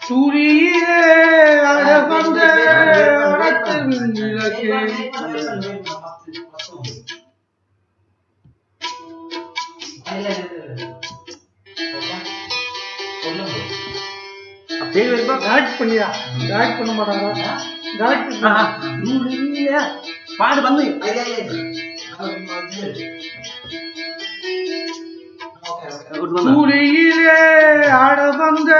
சூரியே அழகந்த பண்ண மாட்டாங்க பாடு வந்து சூரியிலே ஆட வந்த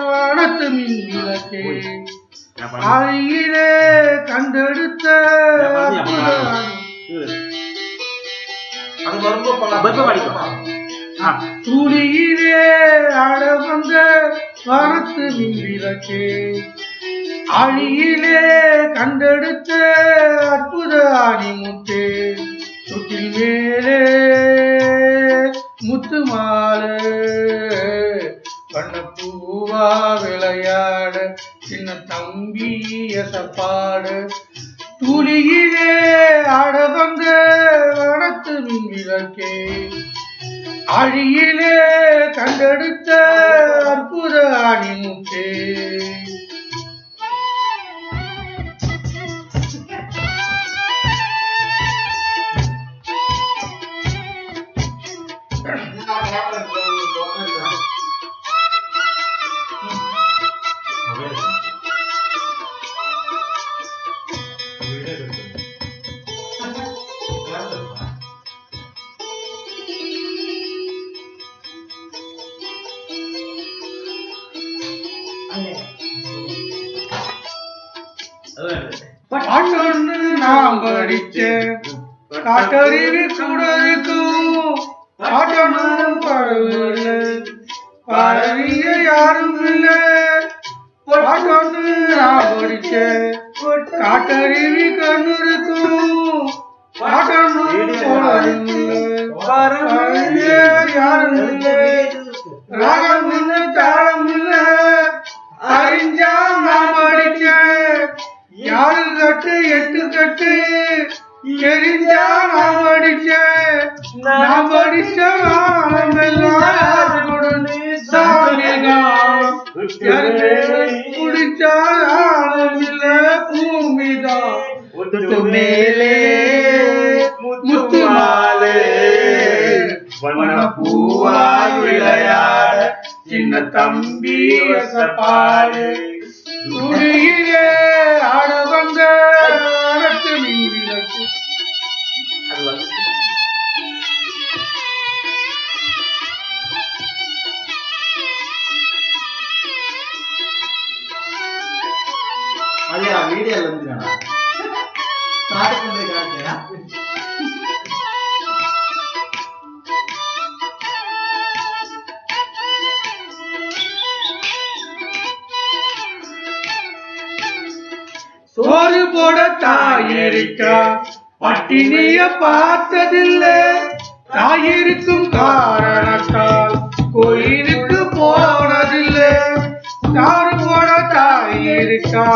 வனத்து மின் விளக்கே ஆழியிலே கண்டெடுத்த சூரியிலே ஆட வந்த வனத்து மின் விளக்கே ஆழியிலே கண்டெடுத்த அற்புத ஆணிமுத்தே தொட்டில் மேலே முத்து மாலை பண்ணப்பூவா விளையாட சின்ன தம்பி எசப்பாட துளியிலே ஆட வந்த வனத்து மின் விளக்கே ஆழியிலே கண்டெடுத்த அற்புத ஆணிமுத்தே பாட்டொன்று நாம் படிச்சேன் காட்டறிவு கூட இருக்கும் பாட்டொன்றும் பரவில்லை பரவிய யாரும் இல்லை பாட்டொன்று நாம் படிச்சேன் காட்டறிவு கண்ணு இருக்கும் பாட்டொன்றும் பரவிய யாரும் இல்லை ராகம் இல்லை தாளம் இல்லை அறிஞ்சா நாம் படிச்சேன் யாரு கட்டு எட்டு கட்டு தெரிஞ்சா நான் படிச்ச குடிச்சா பூமிதான் மேலே முத்து மாலே பூவாய் விளையாட சின்ன தம்பி பாடு துணியிலே ஆட வந்த அரசு மின் விளக்கு அதையா வீடியோல வந்துட்டானா ஸ்டார்ட் பண்றீங்க சோறு போட தாயிருக்கா பட்டினிய பார்த்ததில்லை தாயிருக்கும் காரணத்தால் கோயிலுக்கு போனதில்லை சோறு போட தாயிருக்கா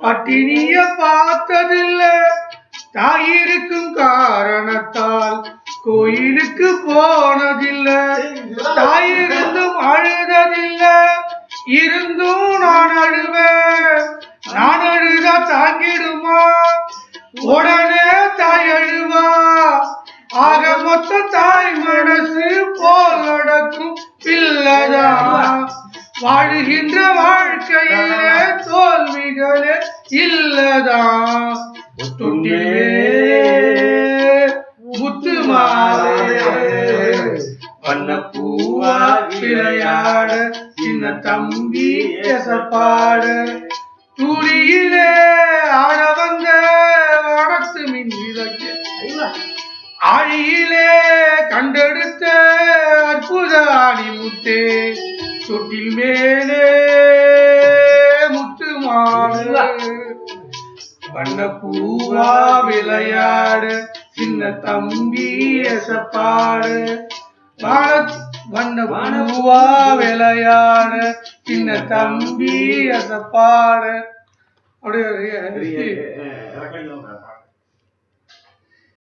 பட்டினிய பார்த்ததில்லை தாயிருக்கும் காரணத்தால் கோயிலுக்கு போனதில்லை தாயிருந்தும் அழுததில்லை இருந்தும் நான் அழுவேன் நான் அழுதா தாங்கிடுமா உடனே தாய் அழுவா ஆக மொத்த தாய் மனசு போல் நடக்கும் பிள்ளைதான் வாழுகின்ற வாழ்க்கையிலே தோல்விகளே இல்லதான் முத்து மாலை பண்ண பூவா விளையாட சின்ன தம்பி எசப்பாட துளியிலே ஆட வந்த வனத்து மின் விளக்கு ஆழியிலே கண்டெடுத்த அற்புத ஆணிமுத்தே தொட்டில் மேலே முத்து மாலை பண்ண பூவா விளையாட சின்ன தம்பி எசப்பாட வண்ண பூவா விளையாட சின்ன தம்பி எசப்பாட அப்படியே